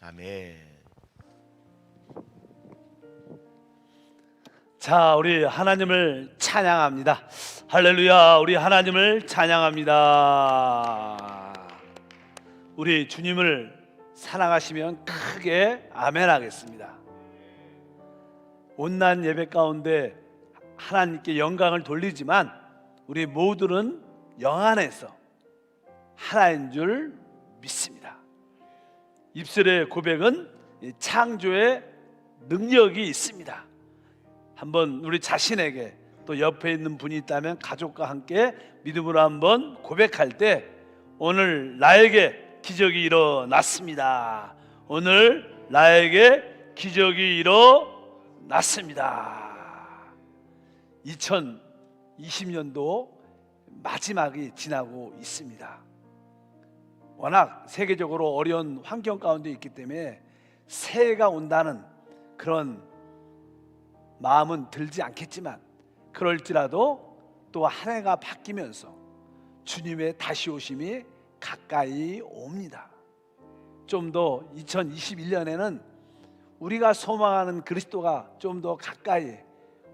아멘. 자, 우리 하나님을 찬양합니다. 할렐루야, 우리 하나님을 찬양합니다. 우리 주님을 사랑하시면 크게 아멘 하겠습니다. 온난 예배 가운데 하나님께 영광을 돌리지만 우리 모두는 영 안에서 하나인 줄 믿습니다. 입술의 고백은 창조의 능력이 있습니다. 한번 우리 자신에게, 또 옆에 있는 분이 있다면 가족과 함께 믿음으로 한번 고백할 때, 오늘 나에게 기적이 일어났습니다. 오늘 나에게 기적이 일어났습니다. 2020년도 마지막이 지나고 있습니다. 워낙 세계적으로 어려운 환경 가운데 있기 때문에 새해가 온다는 그런 마음은 들지 않겠지만, 그럴지라도 또 한 해가 바뀌면서 주님의 다시 오심이 가까이 옵니다. 좀 더 2021년에는 우리가 소망하는 그리스도가 좀 더 가까이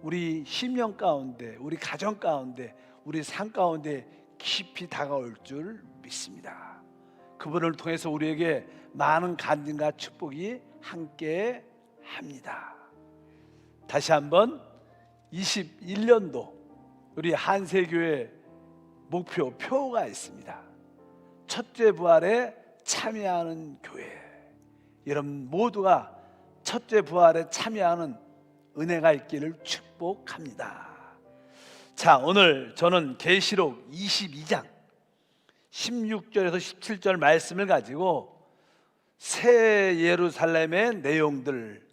우리 심령 가운데, 우리 가정 가운데, 우리 삶 가운데 깊이 다가올 줄 믿습니다. 그분을 통해서 우리에게 많은 간증과 축복이 함께 합니다. 다시 한번 21년도 우리 한세교회 표가 있습니다. 첫째 부활에 참여하는 교회. 여러분 모두가 첫째 부활에 참여하는 은혜가 있기를 축복합니다. 자, 오늘 저는 계시록 22장 16절에서 17절 말씀을 가지고 새 예루살렘의 내용들,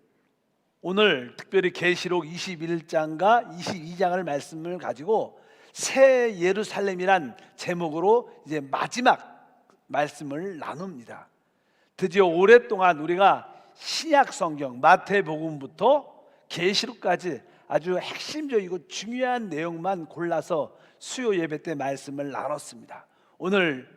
오늘 특별히 계시록 21장과 22장을 말씀을 가지고 새 예루살렘이란 제목으로 이제 마지막 말씀을 나눕니다. 드디어 오랫동안 우리가 신약 성경 마태복음부터 계시록까지 아주 핵심적이고 중요한 내용만 골라서 수요 예배 때 말씀을 나눴습니다. 오늘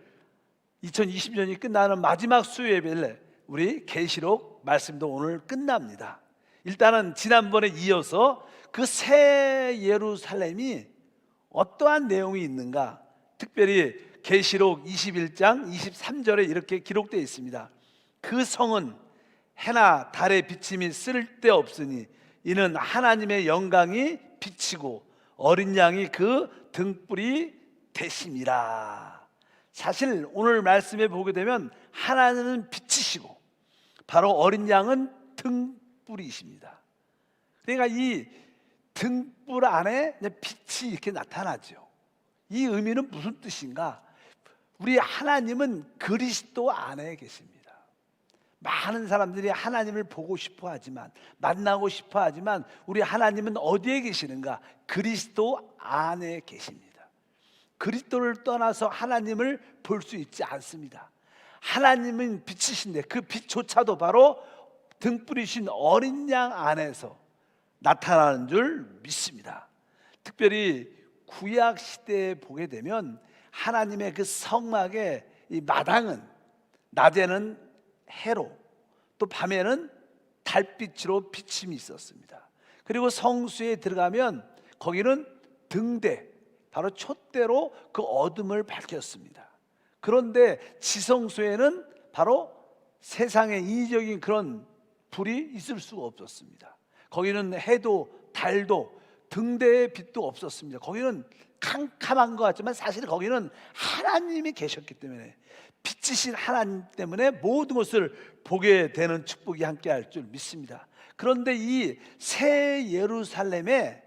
2020년이 끝나는 마지막 수요 예배를 우리 계시록 말씀도 오늘 끝납니다. 일단은 지난번에 이어서 그 새 예루살렘이 어떠한 내용이 있는가, 특별히 계시록 21장 23절에 이렇게 기록되어 있습니다. 그 성은 해나 달의 비침이 쓸데없으니 이는 하나님의 영광이 비치고 어린 양이 그 등불이 되심이라. 사실 오늘 말씀에 보게 되면 하나님은 빛이시고 바로 어린 양은 등불이십니다. 그러니까 이 등불 안에 빛이 이렇게 나타나죠. 이 의미는 무슨 뜻인가? 우리 하나님은 그리스도 안에 계십니다. 많은 사람들이 하나님을 보고 싶어 하지만, 만나고 싶어 하지만, 우리 하나님은 어디에 계시는가? 그리스도 안에 계십니다. 그리스도를 떠나서 하나님을 볼 수 있지 않습니다. 하나님은 빛이신데 그 빛조차도 바로 등불이신 어린 양 안에서 나타나는 줄 믿습니다. 특별히 구약 시대에 보게 되면 하나님의 그 성막의 이 마당은 낮에는 해로, 또 밤에는 달빛으로 비침이 있었습니다. 그리고 성수에 들어가면 거기는 등대, 바로 촛대로 그 어둠을 밝혔습니다. 그런데 지성소에는 바로 세상의 인위적인 그런 불이 있을 수가 없었습니다. 거기는 해도 달도 등대의 빛도 없었습니다. 거기는 캄캄한 것 같지만 사실 거기는 하나님이 계셨기 때문에, 빛이신 하나님 때문에 모든 것을 보게 되는 축복이 함께할 줄 믿습니다. 그런데 이 새 예루살렘에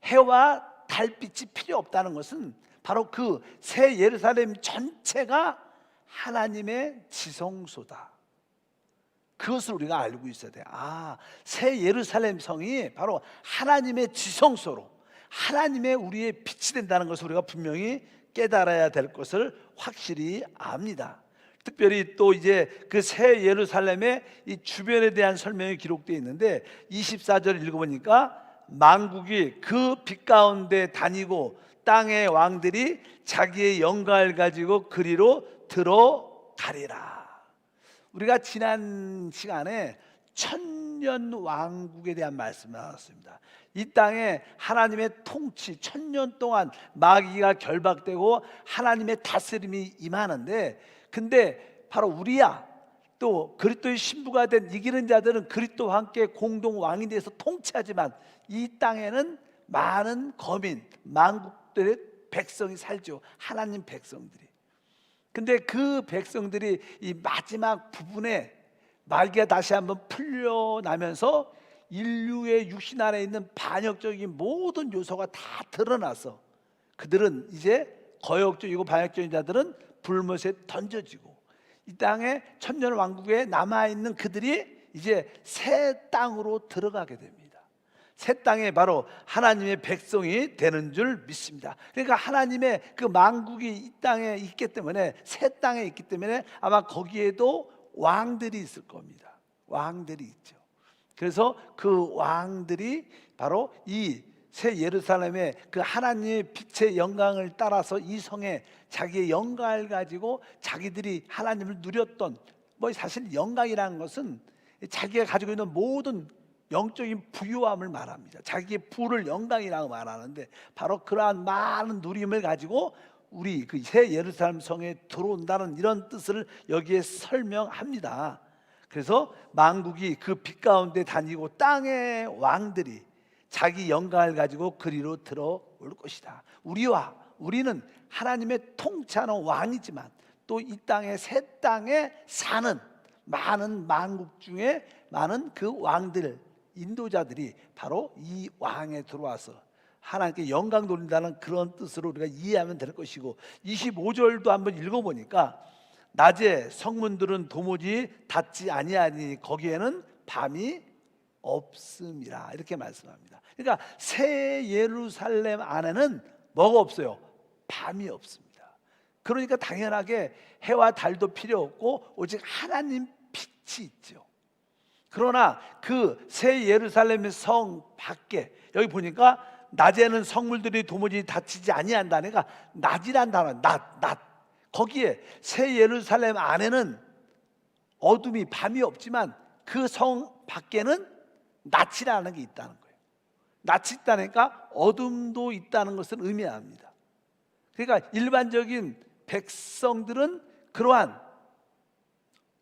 해와 달빛이 필요 없다는 것은 바로 그 새 예루살렘 전체가 하나님의 지성소다. 그것을 우리가 알고 있어야 돼요. 새 예루살렘 성이 바로 하나님의 지성소로, 하나님의 우리의 빛이 된다는 것을 우리가 분명히 깨달아야 될 것을 확실히 압니다. 특별히 또 이제 그 새 예루살렘의 이 주변에 대한 설명이 기록되어 있는데 24절 읽어보니까 만국이 그 빛 가운데 다니고 땅의 왕들이 자기의 영광을 가지고 그리로 들어가리라. 우리가 지난 시간에 천년 왕국에 대한 말씀을 나눴습니다. 이 땅에 하나님의 통치, 천년 동안 마귀가 결박되고 하나님의 다스림이 임하는데, 근데 바로 우리야, 또 그리스도의 신부가 된 이기는 자들은 그리스도와 함께 공동 왕이 돼서 통치하지만, 이 땅에는 많은 거민, 만국들의 백성이 살죠. 하나님 백성들이. 근데 그 백성들이 이 마지막 부분에 마귀가 다시 한번 풀려나면서 인류의 육신 안에 있는 반역적인 모든 요소가 다 드러나서 그들은 이제 거역적이고 반역적인 자들은 불못에 던져지고, 이 땅에 천년 왕국에 남아있는 그들이 이제 새 땅으로 들어가게 됩니다. 새 땅에 바로 하나님의 백성이 되는 줄 믿습니다. 그러니까 하나님의 그 만국이 이 땅에 있기 때문에, 새 땅에 있기 때문에 아마 거기에도 왕들이 있을 겁니다. 왕들이 있죠. 그래서 그 왕들이 바로 이 새 예루살렘의 그 하나님의 빛의 영광을 따라서 이 성에 자기의 영광을 가지고 자기들이 하나님을 누렸던, 뭐 사실 영광이라는 것은 자기가 가지고 있는 모든 영적인 부유함을 말합니다. 자기의 부를 영광이라고 말하는데, 바로 그러한 많은 누림을 가지고 우리 그 새 예루살렘 성에 들어온다는 이런 뜻을 여기에 설명합니다. 그래서 만국이 그 빛 가운데 다니고 땅의 왕들이 자기 영광을 가지고 그리로 들어올 것이다. 우리는 하나님의 통치하는 왕이지만 또 이 땅의 새 땅에 사는 많은 만국 중에 많은 그 왕들, 인도자들이 바로 이 왕에 들어와서 하나님께 영광 돌린다는 그런 뜻으로 우리가 이해하면 될 것이고, 25절도 한번 읽어보니까 낮에 성문들은 도무지 닫지 아니하니 거기에는 밤이 없음이라, 이렇게 말씀합니다. 그러니까 새 예루살렘 안에는 뭐가 없어요? 밤이 없습니다. 그러니까 당연하게 해와 달도 필요 없고 오직 하나님 빛이 있죠. 그러나 그 새 예루살렘의 성 밖에, 여기 보니까 낮에는 성물들이 도무지 닫히지 아니한다니까, 낮이란 단어, 낮. 거기에 새 예루살렘 안에는 어둠이, 밤이 없지만 그 성 밖에는 낮이라는 게 있다는 거예요. 낮이 있다니까 어둠도 있다는 것을 의미합니다. 그러니까 일반적인 백성들은 그러한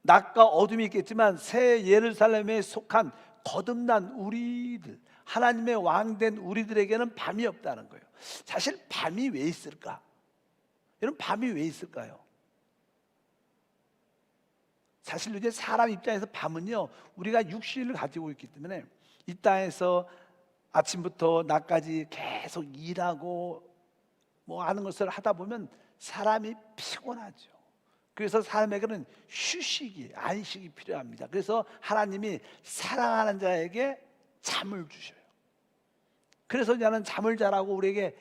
낮과 어둠이 있겠지만 새 예루살렘에 속한 거듭난 우리들, 하나님의 왕된 우리들에게는 밤이 없다는 거예요. 사실 밤이 왜 있을까? 여러분, 밤이 왜 있을까요? 사실 이제 사람 입장에서 밤은요, 우리가 육신을 가지고 있기 때문에 이 땅에서 아침부터 낮까지 계속 일하고 뭐 하는 것을 하다 보면 사람이 피곤하죠. 그래서 사람에게는 휴식이, 안식이 필요합니다. 그래서 하나님이 사랑하는 자에게 잠을 주셔요. 그래서 나는 잠을 자라고 우리에게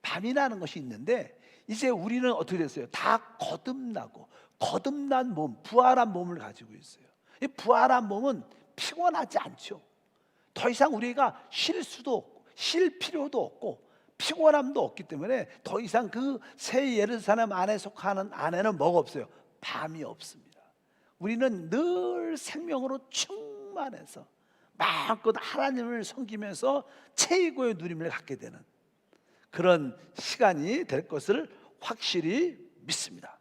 밤이라는 것이 있는데, 이제 우리는 어떻게 됐어요? 다 거듭나고 거듭난 몸, 부활한 몸을 가지고 있어요. 이 부활한 몸은 피곤하지 않죠. 더 이상 우리가 쉴 수도 없고 쉴 필요도 없고 피곤함도 없기 때문에 더 이상 그 새 예루살렘 안에 속하는 안에는 뭐가 없어요? 밤이 없습니다. 우리는 늘 생명으로 충만해서 마음껏 하나님을 섬기면서 최고의 누림을 갖게 되는 그런 시간이 될 것을 확실히 믿습니다.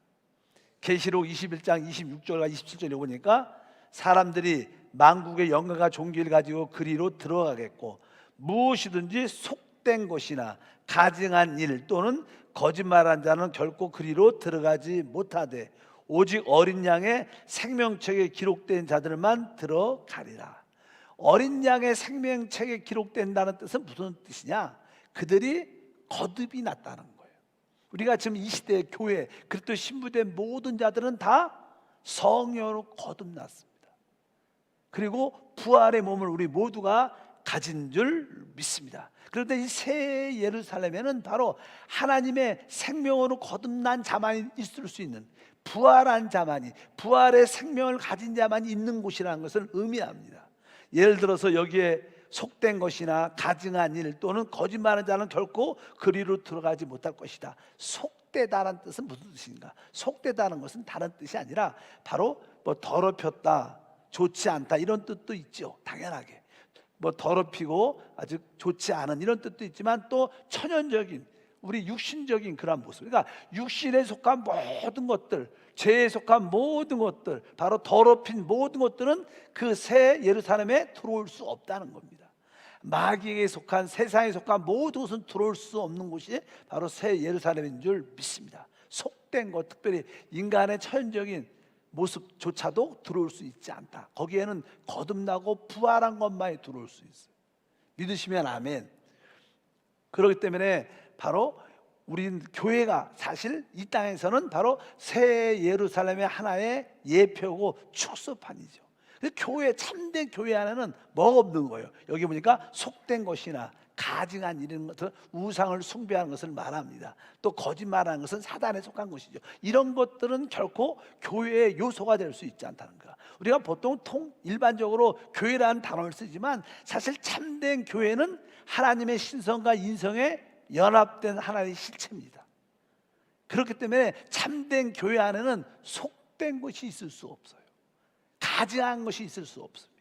계시록 21장 26절과 27절에 보니까 사람들이 만국의 영광과 존귀를 가지고 그리로 들어가겠고, 무엇이든지 속된 것이나 가증한 일 또는 거짓말한 자는 결코 그리로 들어가지 못하되 오직 어린 양의 생명책에 기록된 자들만 들어가리라. 어린 양의 생명책에 기록된다는 뜻은 무슨 뜻이냐? 그들이 거듭이 났다는 거예요. 우리가 지금 이 시대의 교회, 그리스도 신부된 모든 자들은 다 성령으로 거듭났습니다. 그리고 부활의 몸을 우리 모두가 가진 줄 믿습니다. 그런데 이 새 예루살렘에는 바로 하나님의 생명으로 거듭난 자만이 있을 수 있는, 부활한 자만이, 부활의 생명을 가진 자만이 있는 곳이라는 것을 의미합니다. 예를 들어서 여기에 속된 것이나 가증한 일 또는 거짓말하는 자는 결코 그리로 들어가지 못할 것이다. 속되다라는 뜻은 무슨 뜻인가? 속되다는 것은 다른 뜻이 아니라 바로 뭐 더럽혔다, 좋지 않다 이런 뜻도 있죠. 당연하게 뭐 더럽히고 아주 좋지 않은 이런 뜻도 있지만 또 천연적인 우리 육신적인 그런 모습, 그러니까 육신에 속한 모든 것들, 죄에 속한 모든 것들, 바로 더럽힌 모든 것들은 그 새 예루살렘에 들어올 수 없다는 겁니다. 마귀에게 속한, 세상에 속한 모든 것은 들어올 수 없는 곳이 바로 새 예루살렘인 줄 믿습니다. 속된 것, 특별히 인간의 천연적인 모습조차도 들어올 수 있지 않다. 거기에는 거듭나고 부활한 것만이 들어올 수 있어요. 믿으시면 아멘. 그렇기 때문에 바로 우리 교회가 사실 이 땅에서는 바로 새 예루살렘의 하나의 예표고 축소판이죠. 교회, 참된 교회 안에는 뭐가 없는 거예요. 여기 보니까 속된 것이나 가증한 이런 것들, 우상을 숭배하는 것을 말합니다. 또 거짓말하는 것은 사단에 속한 것이죠. 이런 것들은 결코 교회의 요소가 될 수 있지 않다는 거야. 우리가 보통 일반적으로 교회라는 단어를 쓰지만 사실 참된 교회는 하나님의 신성과 인성에 연합된 하나의 실체입니다. 그렇기 때문에 참된 교회 안에는 속된 것이 있을 수 없어요. 가증한 것이 있을 수 없습니다.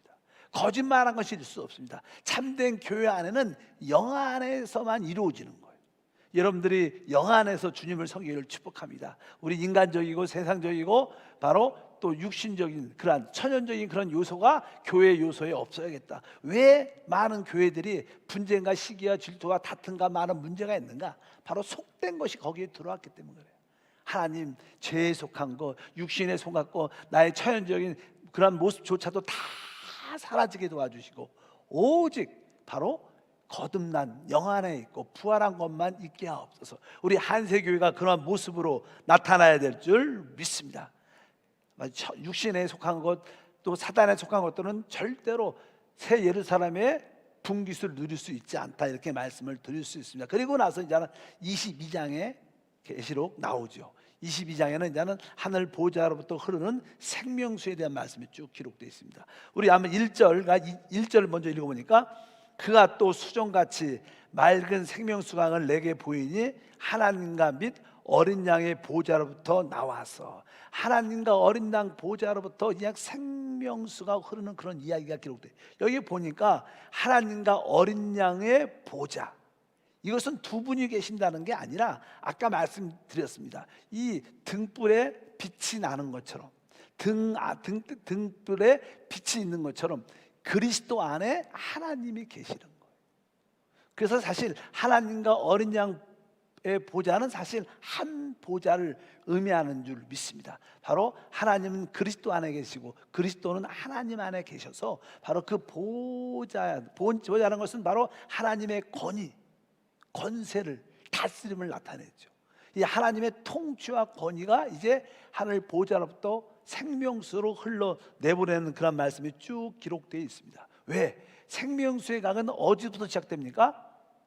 거짓말한 것이 있을 수 없습니다. 참된 교회 안에는 영 안에서만 이루어지는 거예요. 여러분들이 영 안에서 주님을 섬기기를 축복합니다. 우리 인간적이고 세상적이고 바로 또 육신적인 그런 천연적인 그런 요소가 교회 요소에 없어야겠다. 왜 많은 교회들이 분쟁과 시기와 질투와 다툼과 많은 문제가 있는가? 바로 속된 것이 거기에 들어왔기 때문에 그래요. 하나님, 죄에 속한 것, 육신에 속았고 나의 천연적인 그런 모습조차도 다 사라지게 도와주시고 오직 바로 거듭난 영 안에 있고 부활한 것만 있게 하옵소서. 우리 한세교회가 그런 모습으로 나타나야 될 줄 믿습니다. 육신에 속한 것, 또 사단에 속한 것들은 절대로 새 예루살렘의 분깃을 누릴 수 있지 않다, 이렇게 말씀을 드릴 수 있습니다. 그리고 나서 이제는 22장에 계시록 나오죠. 22장에는 이제는 하늘 보좌로부터 흐르는 생명수에 대한 말씀이 쭉 기록되어 있습니다. 우리 한번 1절을 먼저 읽어보니까 그가 또 수정같이 맑은 생명수강을 내게 보이니 하나님과 및 어린 양의 보좌로부터 나와서, 하나님과 어린 양 보좌로부터 그냥 생명수가 흐르는 그런 이야기가 기록돼요. 여기 보니까 하나님과 어린 양의 보좌, 이것은 두 분이 계신다는 게 아니라 아까 말씀드렸습니다. 이 등불에 빛이 나는 것처럼, 등불에 빛이 있는 것처럼 그리스도 안에 하나님이 계시는 거예요. 그래서 사실 하나님과 어린 양의 보좌는 사실 한 보좌를 의미하는 줄 믿습니다. 바로 하나님은 그리스도 안에 계시고 그리스도는 하나님 안에 계셔서 바로 그 보좌라는 것은 바로 하나님의 권위, 권세를, 다스림을 나타내죠. 이 하나님의 통치와 권위가 이제 하늘 보좌로부터 생명수로 흘러내보내는 그런 말씀이 쭉 기록되어 있습니다. 왜? 생명수의 강은 어디부터 시작됩니까?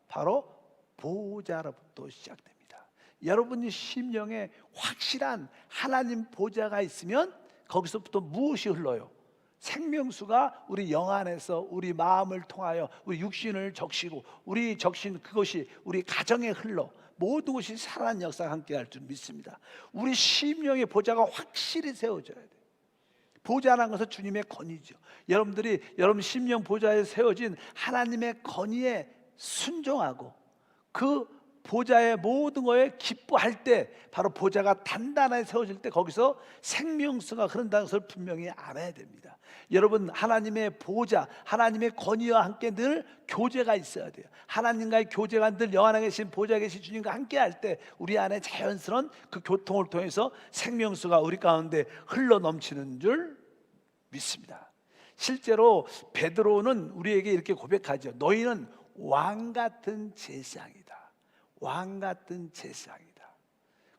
바로 보좌로부터 시작됩니다. 여러분이 심령에 확실한 하나님 보좌가 있으면 거기서부터 무엇이 흘러요? 생명수가 우리 영 안에서 우리 마음을 통하여 우리 육신을 적시고 우리 적신 그것이 우리 가정에 흘러 모든 것이 살아난 역사가 함께할 줄 믿습니다. 우리 심령의 보좌가 확실히 세워져야 돼요. 보좌라는 것은 주님의 권위죠. 여러분 심령 보좌에 세워진 하나님의 권위에 순종하고 그 보좌의 모든 것에 기뻐할 때, 바로 보좌가 단단하게 세워질 때 거기서 생명수가 흐른다는 것을 분명히 알아야 됩니다. 여러분, 하나님의 보좌, 하나님의 권위와 함께 늘 교제가 있어야 돼요. 하나님과의 교제가 늘 영 안에 계신 보좌에 계신 주님과 함께 할 때 우리 안에 자연스러운 그 교통을 통해서 생명수가 우리 가운데 흘러 넘치는 줄 믿습니다. 실제로 베드로는 우리에게 이렇게 고백하죠. 너희는 왕 같은 제사장이다. 왕 같은 제사장이다.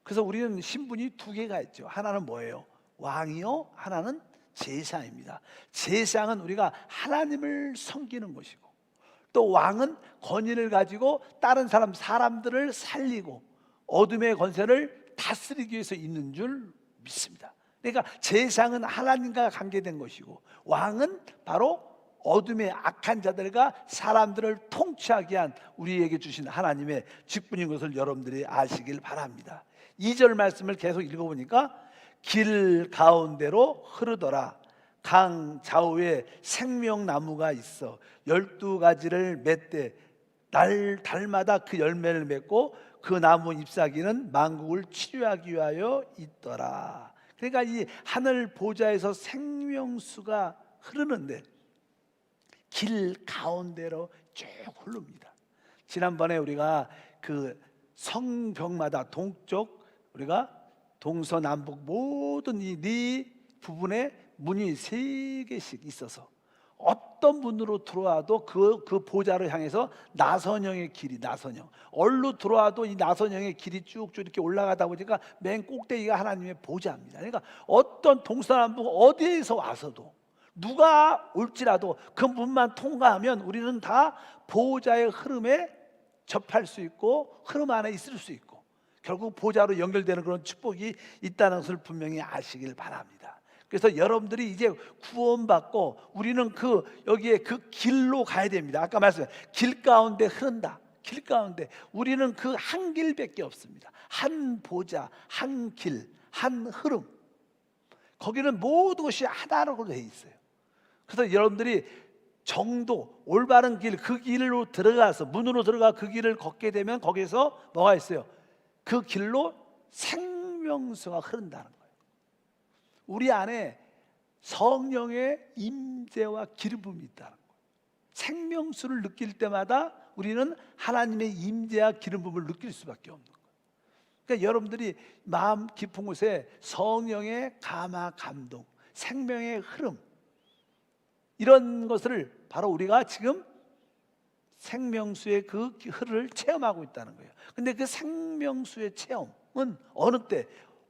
그래서 우리는 신분이 두 개가 있죠. 하나는 뭐예요? 왕이요, 하나는 제사장입니다. 제사장은 우리가 하나님을 섬기는 것이고, 또 왕은 권위를 가지고 다른 사람들을 살리고 어둠의 권세를 다스리기 위해서 있는 줄 믿습니다. 그러니까 제사장은 하나님과 관계된 것이고 왕은 바로 어둠의 악한 자들과 사람들을 통치하게 한 우리에게 주신 하나님의 직분인 것을 여러분들이 아시길 바랍니다. 2절 말씀을 계속 읽어보니까 길 가운데로 흐르더라. 강 좌우에 생명나무가 있어 12가지를 맺되 달마다 그 열매를 맺고 그 나무 잎사귀는 만국을 치료하기 위하여 있더라. 그러니까 이 하늘 보좌에서 생명수가 흐르는데 길 가운데로 쭉 흐릅니다. 지난번에 우리가 그 성벽마다 동쪽, 우리가 동서남북 모든 이 네 부분에 문이 3개씩 있어서 어떤 문으로 들어와도 그 보좌를 향해서 나선형의 길이, 나선형 얼로 들어와도 이 나선형의 길이 쭉쭉 이렇게 올라가다 보니까 맨 꼭대기가 하나님의 보좌입니다. 그러니까 어떤 동서남북 어디에서 와서도 누가 올지라도 그 문만 통과하면 우리는 다 보좌의 흐름에 접할 수 있고 흐름 안에 있을 수 있고 결국 보좌로 연결되는 그런 축복이 있다는 것을 분명히 아시길 바랍니다. 그래서 여러분들이 이제 구원받고 우리는 여기에 그 길로 가야 됩니다. 아까 말씀드린 길 가운데 흐른다. 길 가운데 우리는 그 한 길밖에 없습니다. 한 보좌, 한 길, 한 흐름. 거기는 모든 것이 하나로 되어 있어요. 그래서 여러분들이 정도, 올바른 길, 그 길로 들어가서 문으로 들어가 그 길을 걷게 되면 거기서 뭐가 있어요? 그 길로 생명수가 흐른다는 거예요. 우리 안에 성령의 임재와 기름 부음이 있다는 거예요. 생명수를 느낄 때마다 우리는 하나님의 임재와 기름 부음을 느낄 수밖에 없는 거예요. 그러니까 여러분들이 마음 깊은 곳에 성령의 감화 감동, 생명의 흐름, 이런 것을 바로 우리가 지금 생명수의 그 흐를 체험하고 있다는 거예요. 근데 그 생명수의 체험은 어느 때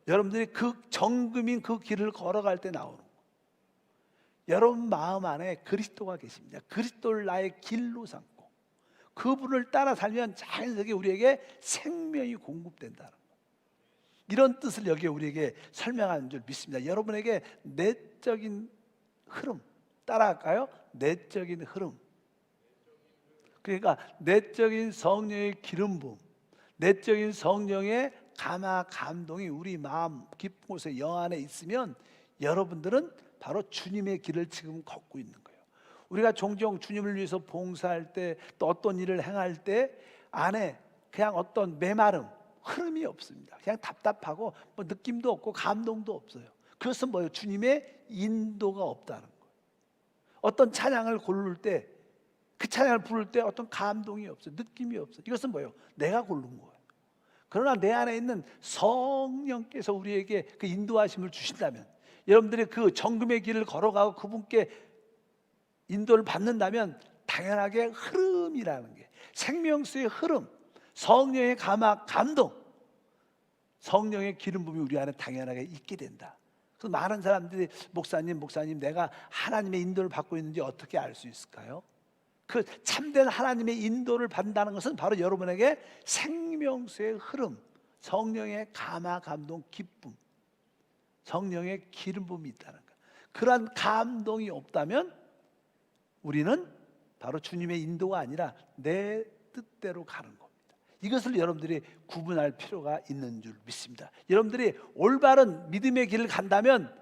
여러분들이 그 정금인 그 길을 걸어갈 때 나오는 거예요. 여러분 마음 안에 그리스도가 계십니다. 그리스도를 나의 길로 삼고 그분을 따라 살면 자연스럽게 우리에게 생명이 공급된다는 거예요. 이런 뜻을 여기에 우리에게 설명하는 줄 믿습니다. 여러분에게 내적인 흐름 따라갈까요? 내적인 흐름. 그러니까 내적인 성령의 기름 부음, 내적인 성령의 감화 감동이 우리 마음 깊은 곳에 영 안에 있으면 여러분들은 바로 주님의 길을 지금 걷고 있는 거예요. 우리가 종종 주님을 위해서 봉사할 때 또 어떤 일을 행할 때 안에 그냥 어떤 메마름, 흐름이 없습니다. 그냥 답답하고 뭐 느낌도 없고 감동도 없어요. 그것은 뭐예요? 주님의 인도가 없다는 거예요. 어떤 찬양을 고를 때 그 찬양을 부를 때 어떤 감동이 없어요. 느낌이 없어요. 이것은 뭐예요? 내가 고른 거예요. 그러나 내 안에 있는 성령께서 우리에게 그 인도하심을 주신다면, 여러분들이 그 정금의 길을 걸어가고 그분께 인도를 받는다면 당연하게 흐름이라는 게, 생명수의 흐름, 성령의 감화 감동, 성령의 기름 부음이 우리 안에 당연하게 있게 된다. 그래서 많은 사람들이 목사님 내가 하나님의 인도를 받고 있는지 어떻게 알 수 있을까요? 그 참된 하나님의 인도를 받는다는 것은 바로 여러분에게 생명수의 흐름, 성령의 감화 감동 기쁨, 성령의 기름 부음이 있다는 거예요. 그러한 감동이 없다면 우리는 바로 주님의 인도가 아니라 내 뜻대로 가는 겁니다. 이것을 여러분들이 구분할 필요가 있는 줄 믿습니다. 여러분들이 올바른 믿음의 길을 간다면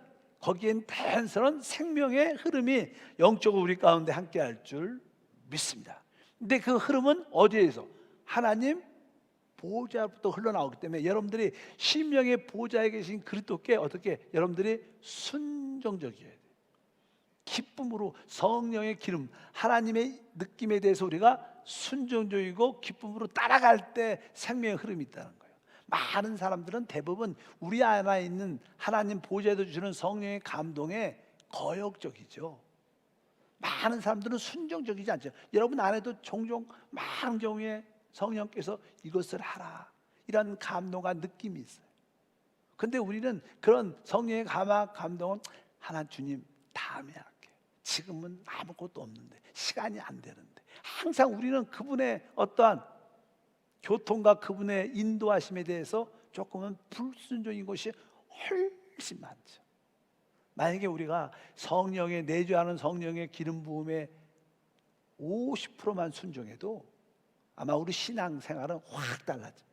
거기엔 자연스러운 생명의 흐름이 영적으로 우리 가운데 함께할 줄 믿습니다. 근데 그 흐름은 어디에서? 하나님 보좌부터 흘러나오기 때문에 여러분들이 심령의 보좌에 계신 그리스도께 어떻게 여러분들이 순종적이어야 돼요. 기쁨으로 성령의 기름, 하나님의 느낌에 대해서 우리가 순종적이고 기쁨으로 따라갈 때 생명의 흐름이 있다는 거예요. 많은 사람들은 대부분 우리 안에 있는 하나님 보좌에서 주시는 성령의 감동에 거역적이죠. 많은 사람들은 순종적이지 않죠. 여러분 안에도 종종 많은 경우에 성령께서 이것을 하라 이런 감동과 느낌이 있어요. 근데 우리는 그런 성령의 감화 감동은 하나님 주님 다음에 할게요. 지금은 아무것도 없는데, 시간이 안 되는데, 항상 우리는 그분의 어떠한 교통과 그분의 인도하심에 대해서 조금은 불순종인 것이 훨씬 많죠. 만약에 우리가 성령의 내주하는 성령의 기름 부음에 50%만 순종해도 아마 우리 신앙생활은 확 달라집니다.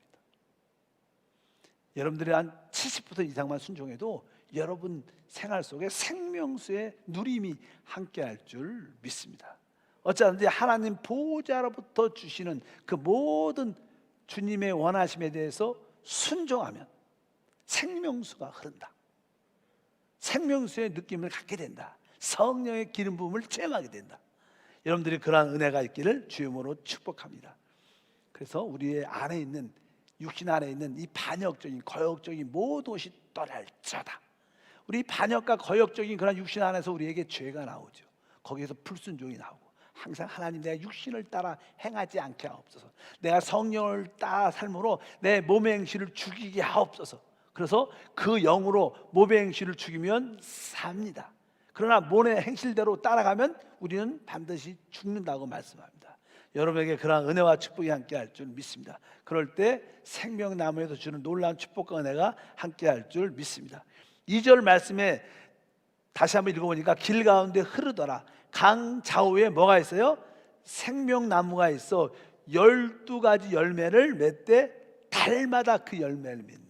여러분들이 한 70% 이상만 순종해도 여러분 생활 속에 생명수의 누림이 함께할 줄 믿습니다. 어쩌든지 하나님 보호자로부터 주시는 그 모든 주님의 원하심에 대해서 순종하면 생명수가 흐른다. 생명수의 느낌을 갖게 된다. 성령의 기름 부음을 체험하게 된다. 여러분들이 그러한 은혜가 있기를 주님으로 축복합니다. 그래서 우리의 안에 있는, 육신 안에 있는 이 반역적인 거역적인 모든 것이 떠날지어다. 우리 반역과 거역적인 그런 육신 안에서 우리에게 죄가 나오죠. 거기에서 불순종이 나오고, 항상 하나님 내가 육신을 따라 행하지 않게 하옵소서. 내가 성령을 따라 삶으로 내 몸의 행실을 죽이게 하옵소서. 그래서 그 영으로 몸의 행실을 죽이면 삽니다. 그러나 몸의 행실대로 따라가면 우리는 반드시 죽는다고 말씀합니다. 여러분에게 그러한 은혜와 축복이 함께할 줄 믿습니다. 그럴 때 생명나무에서 주는 놀라운 축복과 은혜가 함께할 줄 믿습니다. 2절 말씀에 다시 한번 읽어보니까 길 가운데 흐르더라. 강 좌우에 뭐가 있어요? 생명나무가 있어 12가지 열매를 맺되 달마다 그 열매를 맺는다.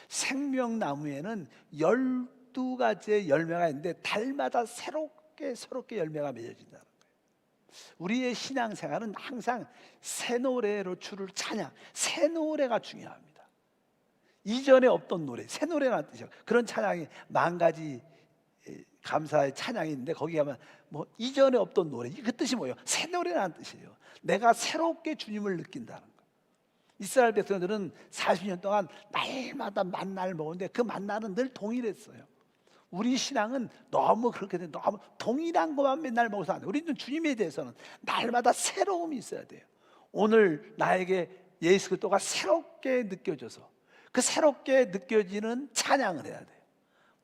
생명나무에는 12가지의 열매가 있는데 달마다 새롭게 열매가 맺어진다는 거예요. 우리의 신앙생활은 항상 새 노래로 주를 찬양, 새 노래가 중요합니다. 이전에 없던 노래, 새 노래라는 뜻이에요. 그런 찬양이 10,000가지 감사의 찬양이 있는데 거기 가면 뭐 이전에 없던 노래, 그 뜻이 뭐예요? 새 노래라는 뜻이에요. 내가 새롭게 주님을 느낀다는 거예요. 이스라엘 백성들은 40년 동안 날마다 만나를 먹었는데 그 만나는 늘 동일했어요. 우리 신앙은 너무 그렇게 돼, 너무 동일한 것만 맨날 먹어서 안 돼요. 우리는 주님에 대해서는 날마다 새로움이 있어야 돼요. 오늘 나에게 예수 그리스도가 새롭게 느껴져서 그 새롭게 느껴지는 찬양을 해야 돼요.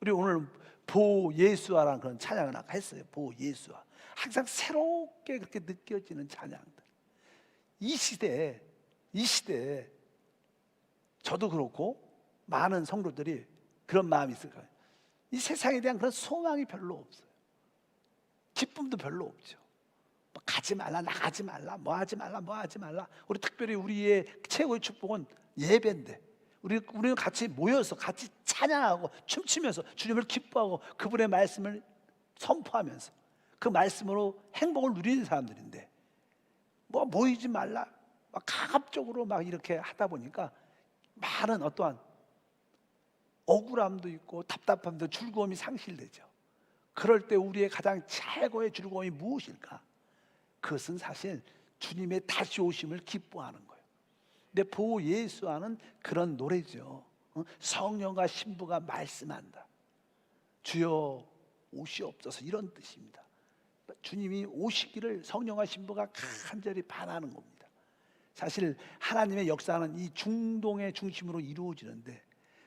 우리 오늘 보 예수와라는 그런 찬양을 아까 했어요. 보 예수와. 항상 새롭게 그렇게 느껴지는 찬양들. 이 시대에 저도 그렇고 많은 성도들이 그런 마음이 있을 거예요. 이 세상에 대한 그런 소망이 별로 없어요. 기쁨도 별로 없죠. 뭐 가지 말라, 나가지 말라, 뭐 하지 말라. 우리 특별히 우리의 최고의 축복은 예배인데 우리는 같이 모여서 같이 찬양하고 춤추면서 주님을 기뻐하고 그분의 말씀을 선포하면서 그 말씀으로 행복을 누리는 사람들인데 뭐 모이지 말라 막 가급적으로 막 이렇게 하다 보니까 많은 어떠한 억울함도 있고 답답함도 즐거움이 상실되죠. 그럴 때 우리의 가장 최고의 즐거움이 무엇일까? 그것은 사실 주님의 다시 오심을 기뻐하는 거예요. 근데 보 예수와는 그런 노래죠. 성령과 신부가 말씀한다. 주여 오시옵소서, 이런 뜻입니다. 주님이 오시기를 성령과 신부가 간절히 바라는 겁니다. 사실 하나님의 역사는 이 중동의 중심으로 이루어지는데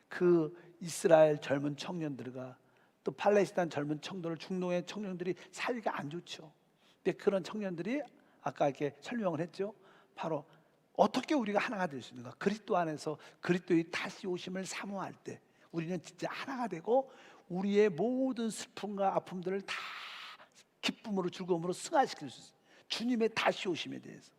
그 이스라엘 젊은 청년들과 또 팔레스타인 젊은 청년들, 중동의 청년들이 살기가 안 좋죠. 근데 그런 청년들이 아까 이렇게 설명을 했죠. 바로 어떻게 우리가 하나가 될 수 있는가? 그리스도 안에서 그리스도의 다시 오심을 사모할 때 우리는 진짜 하나가 되고 우리의 모든 슬픔과 아픔들을 다 기쁨으로 즐거움으로 승화시킬 수 있어요. 주님의 다시 오심에 대해서.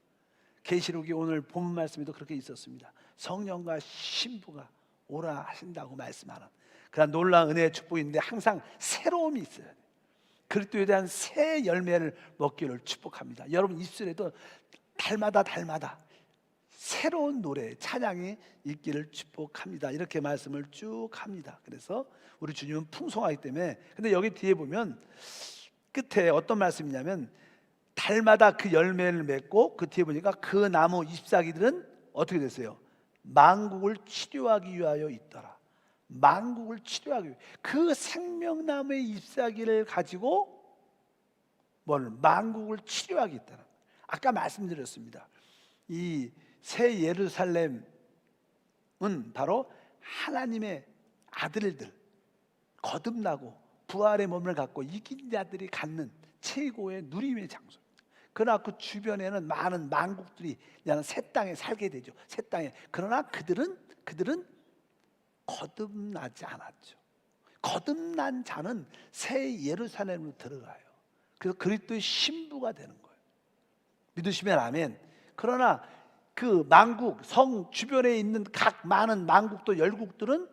계시록이 오늘 본문 말씀에도 그렇게 있었습니다. 성령과 신부가 오라 하신다고 말씀하는 그런 놀라운 은혜의 축복인데 항상 새로움이 있어야 돼요. 그리스도에 대한 새 열매를 먹기를 축복합니다. 여러분 입술에도 달마다 새로운 노래, 찬양이 있기를 축복합니다. 이렇게 말씀을 쭉 합니다. 그래서 우리 주님은 풍성하기 때문에. 근데 여기 뒤에 보면 끝에 어떤 말씀이냐면 달마다 그 열매를 맺고 그 뒤에 보니까 그 나무 잎사귀들은 어떻게 됐어요? 만국을 치료하기 위하여 있더라. 만국을 치료하기 위해 그 생명나무의 잎사귀를 가지고 뭘 만국을 치료하기 있다는. 아까 말씀드렸습니다. 이 새 예루살렘은 바로 하나님의 아들들, 거듭나고 부활의 몸을 갖고 이긴 자들이 갖는 최고의 누림의 장소입니다. 그러나 그 주변에는 많은 만국들이 새 땅에 살게 되죠. 새 땅에. 그러나 그들은 거듭나지 않았죠. 거듭난 자는 새 예루살렘으로 들어가요. 그래서 그리스도의 신부가 되는 거예요. 믿으시면 아멘. 그러나 그 만국, 성 주변에 있는 각 많은 만국도 열국들은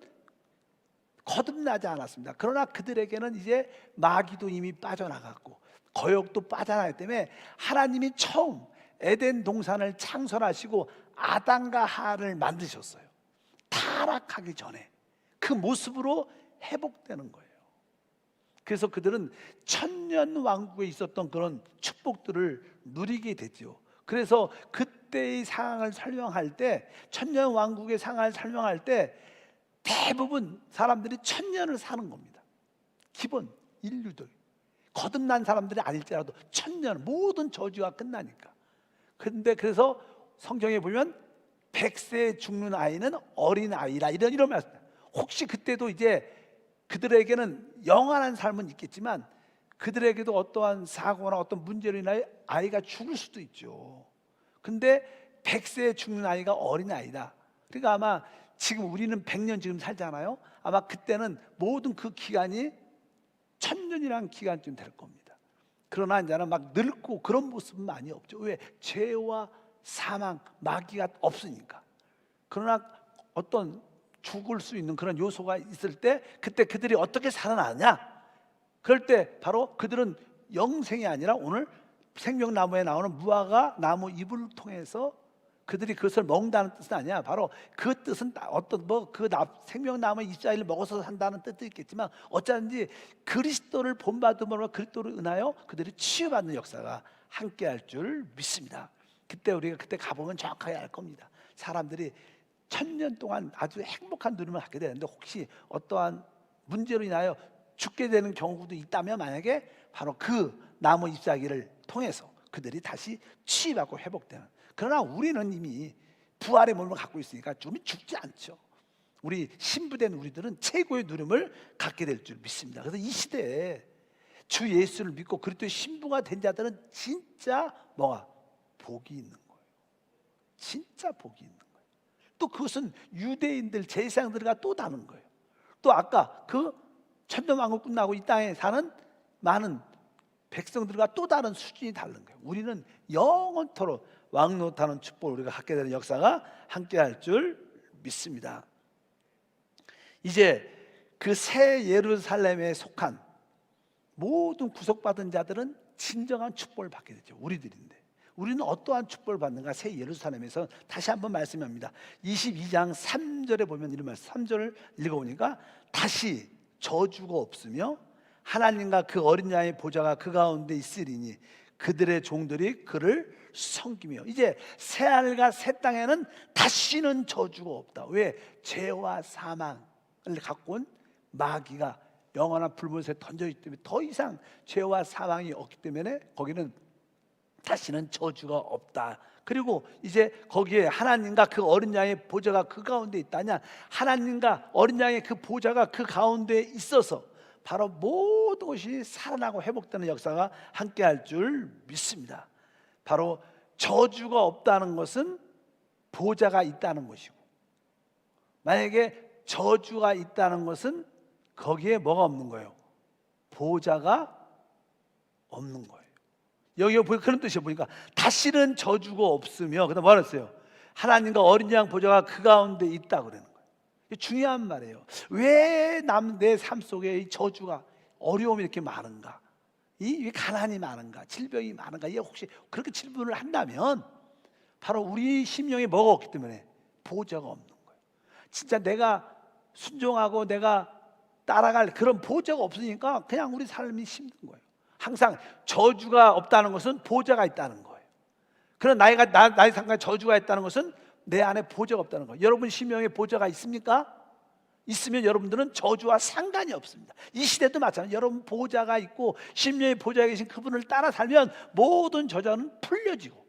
거듭나지 않았습니다. 그러나 그들에게는 이제 마귀도 이미 빠져나갔고 거역도 빠져나갔기 때문에 하나님이 처음 에덴 동산을 창설하시고 아담과 하와를 만드셨어요. 타락하기 전에 그 모습으로 회복되는 거예요. 그래서 그들은 천년 왕국에 있었던 그런 축복들을 누리게 되죠. 그래서 그때의 상황을 설명할 때, 천년 왕국의 상황을 설명할 때 대부분 사람들이 천년을 사는 겁니다. 기본 인류들, 거듭난 사람들이 아닐지라도 천년, 모든 저주가 끝나니까. 근데 그래서 성경에 보면 100세에 죽는 아이는 어린아이라 이런 말씀. 혹시 그때도 이제 그들에게는 영원한 삶은 있겠지만 그들에게도 어떠한 사고나 어떤 문제로 인하여 아이가 죽을 수도 있죠. 근데 100세에 죽는 아이가 어린아이다. 그러니까 아마 지금 우리는 100년 지금 살잖아요. 아마 그때는 모든 그 기간이 1000년이라는 기간쯤 될 겁니다. 그러나 이제는 막 늙고 그런 모습은 많이 없죠. 왜? 죄와 사망, 마귀가 없으니까. 그러나 어떤 죽을 수 있는 그런 요소가 있을 때 그때 그들이 어떻게 살아나느냐? 그럴 때 바로 그들은 영생이 아니라 오늘 생명나무에 나오는 무화과 나무 잎을 통해서 그들이 그것을 먹는다는 뜻은 아니야. 바로 그 뜻은 어떤 생명나무 잎사귀를 먹어서 산다는 뜻도 있겠지만 어쩌든지 그리스도를 본받음으로 그리스도를 은하여 그들이 치유받는 역사가 함께할 줄 믿습니다. 그때 우리가 그때 가보면 정확하게 알 겁니다. 사람들이 1000년 동안 아주 행복한 누림을 갖게 되는데 혹시 어떠한 문제로 인하여 죽게 되는 경우도 있다면 만약에 바로 그 나무 잎사귀를 통해서 그들이 다시 치유받고 회복되는. 그러나 우리는 이미 부활의 몸을 갖고 있으니까 좀 죽지 않죠. 우리 신부된 우리들은 최고의 누림을 갖게 될 줄 믿습니다. 그래서 이 시대에 주 예수를 믿고 그리스도의 신부가 된 자들은 진짜 복이 있는 거예요. 진짜 복이 있는 거예요. 또 그것은 유대인들 제사장들과 또 다른 거예요. 또 아까 그 천년왕국 끝나고 이 땅에 사는 많은 백성들과 또 다른 수준이 다른 거예요. 우리는 영원토록 왕노타는 축복을 우리가 갖게 되는 역사가 함께할 줄 믿습니다. 이제 그 새 예루살렘에 속한 모든 구속받은 자들은 진정한 축복을 받게 되죠. 우리들인데 우리는 어떠한 축복을 받는가? 새 예루살렘에서 다시 한번 말씀합니다. 22장 3절에 보면 이런 말씀, 3절을 읽어보니까 다시 저주가 없으며 하나님과 그 어린 양의 보좌가 그 가운데 있으리니 그들의 종들이 그를 섬기며. 이제 새하늘과 새 땅에는 다시는 저주가 없다. 왜? 죄와 사망을 갖고 온 마귀가 영원한 불못에 던져있기 때문에 더 이상 죄와 사망이 없기 때문에 거기는 다시는 저주가 없다. 그리고 이제 거기에 하나님과 그 어린 양의 보좌가 그 가운데 있다냐? 하나님과 어린 양의 그 보좌가 그 가운데 있어서 바로 모든 것이 살아나고 회복되는 역사가 함께할 줄 믿습니다. 바로 저주가 없다는 것은 보좌가 있다는 것이고, 만약에 저주가 있다는 것은 거기에 뭐가 없는 거예요? 보좌가 없는 거예요. 여기 그런 뜻이에요. 보니까 다시는 저주가 없으며, 그다음 뭐라 했어요? 하나님과 어린 양 보좌가 그 가운데 있다 그러는 거예요. 중요한 말이에요. 왜 내 삶 속에 이 저주가, 어려움이 이렇게 많은가? 이 가난이 많은가? 질병이 많은가? 이게 혹시 그렇게 질문을 한다면 바로 우리 심령에 뭐가 없기 때문에 보좌가 없는 거예요. 진짜 내가 순종하고 내가 따라갈 그런 보좌가 없으니까 그냥 우리 삶이 힘든 거예요. 항상 저주가 없다는 것은 보좌가 있다는 거예요. 그런 나의 삶에 저주가 있다는 것은 내 안에 보좌가 없다는 거예요. 여러분 심령에 보좌가 있습니까? 있으면 여러분들은 저주와 상관이 없습니다. 이 시대도 마찬가지예요. 여러분 보좌가 있고 심령의 보좌에 계신 그분을 따라 살면 모든 저주는 풀려지고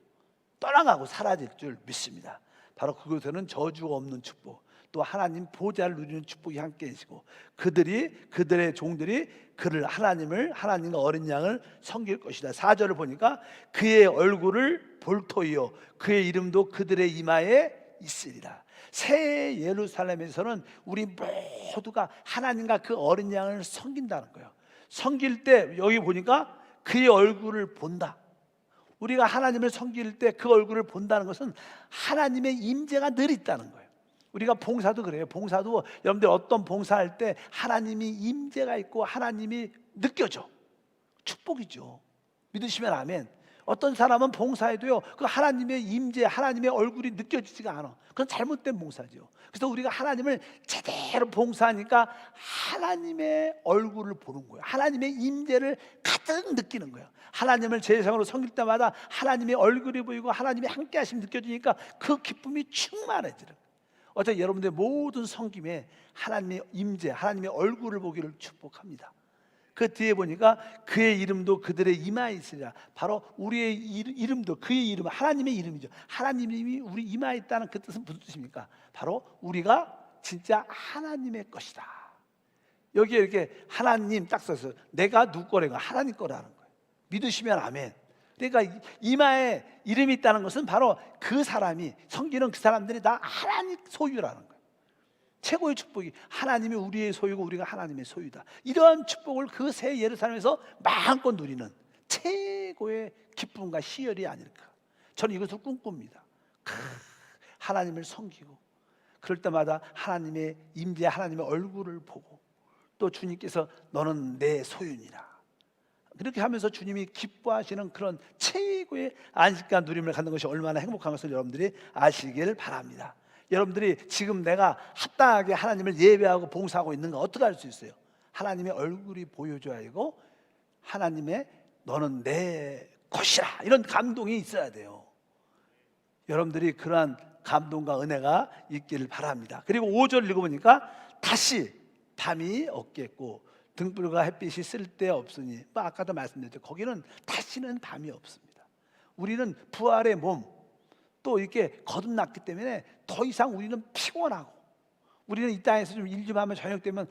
떠나가고 사라질 줄 믿습니다. 바로 그곳에는 저주가 없는 축복, 또 하나님 보좌를 누리는 축복이 함께 계시고 그들의 종들이 하나님과 어린 양을 섬길 것이다. 4절을 보니까 그의 얼굴을 볼터이요 그의 이름도 그들의 이마에 있으리라. 새 예루살렘에서는 우리 모두가 하나님과 그 어린 양을 섬긴다는 거예요. 섬길 때 여기 보니까 그의 얼굴을 본다. 우리가 하나님을 섬길 때 그 얼굴을 본다는 것은 하나님의 임재가 늘 있다는 거예요. 우리가 봉사도 그래요. 봉사도 여러분들 어떤 봉사할 때 하나님이 임재가 있고 하나님이 느껴져. 축복이죠. 믿으시면 아멘. 어떤 사람은 봉사해도요, 그 하나님의 임재, 하나님의 얼굴이 느껴지지가 않아. 그건 잘못된 봉사죠. 그래서 우리가 하나님을 제대로 봉사하니까 하나님의 얼굴을 보는 거예요. 하나님의 임재를 가득 느끼는 거예요. 하나님을 제사장으로 섬길 때마다 하나님의 얼굴이 보이고 하나님의 함께하심이 느껴지니까 그 기쁨이 충만해지는 거예요. 어차피 여러분들의 모든 섬김에 하나님의 임재, 하나님의 얼굴을 보기를 축복합니다. 그 뒤에 보니까 그의 이름도 그들의 이마에 있으리라. 바로 우리의 이름도 그의 이름, 하나님의 이름이죠. 하나님이 우리 이마에 있다는 그 뜻은 무슨 뜻입니까? 바로 우리가 진짜 하나님의 것이다. 여기에 이렇게 하나님 딱 써서 내가 누구 거래가 하나님 거라는 거예요. 믿으시면 아멘. 그러니까 이마에 이름이 있다는 것은 바로 그 사람이 섬기는 그 사람들이 다 하나님 소유라는 거예요. 최고의 축복이 하나님이 우리의 소유고 우리가 하나님의 소유다. 이러한 축복을 그 새 예루살렘에서 마음껏 누리는 최고의 기쁨과 희열이 아닐까. 저는 이것을 꿈꿉니다. 하나님을 섬기고 그럴 때마다 하나님의 임재, 하나님의 얼굴을 보고 또 주님께서 너는 내 소유니라. 그렇게 하면서 주님이 기뻐하시는 그런 최고의 안식과 누림을 갖는 것이 얼마나 행복한 것을 여러분들이 아시길 바랍니다. 여러분들이 지금 내가 합당하게 하나님을 예배하고 봉사하고 있는가 어떻게 알 수 있어요? 하나님의 얼굴이 보여줘야 하고 하나님의 너는 내 것이라 이런 감동이 있어야 돼요. 여러분들이 그러한 감동과 은혜가 있기를 바랍니다. 그리고 5절 읽어보니까 다시 밤이 없겠고 등불과 햇빛이 쓸데없으니 아까도 말씀드렸죠. 거기는 다시는 밤이 없습니다. 우리는 부활의 몸 또 이렇게 거듭났기 때문에 더 이상 우리는 피곤하고 우리는 이 땅에서 좀 일 좀 하면 저녁 되면